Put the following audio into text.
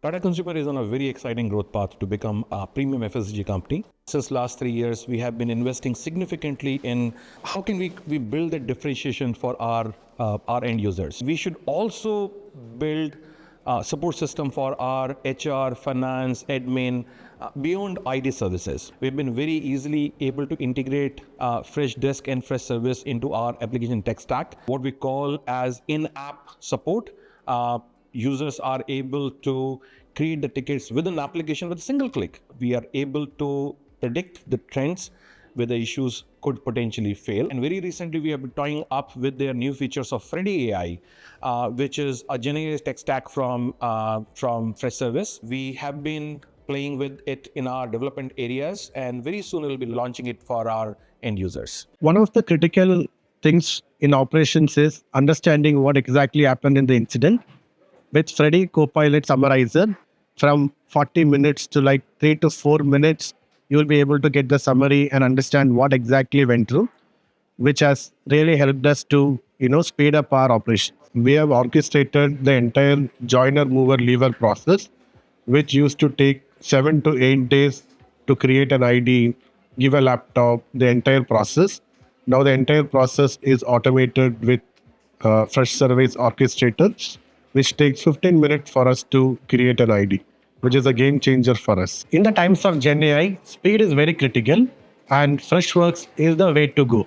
Tata Consumer is on a very exciting growth path to become a premium FSG company. Since last 3 years, we have been investing significantly in how can we build that differentiation for our end users. We should also build a support system for our HR, finance, admin, beyond ID services. We've been very easily able to integrate Fresh Desk and Fresh Service into our application tech stack, what we call as in-app support. Users are able to create the tickets with an application with a single click. We are able to predict the trends where the issues could potentially fail. And very recently, we have been tying up with their new features of Freddy AI, which is a generated tech stack from Fresh Service. We have been playing with it in our development areas, and very soon we'll be launching it for our end users. One of the critical things in operations is understanding what exactly happened in the incident. With Freddy Copilot Summarizer, from 40 minutes to like 3 to 4 minutes, you will be able to get the summary and understand what exactly went through, which has really helped us to, speed up our operation. We have orchestrated the entire joiner, mover, lever process, which used to take 7 to 8 days to create an ID, give a laptop, the entire process. Now the entire process is automated with Fresh Service Orchestrator, which takes 15 minutes for us to create an ID, which is a game changer for us. In the times of Gen AI, speed is very critical, and Freshworks is the way to go.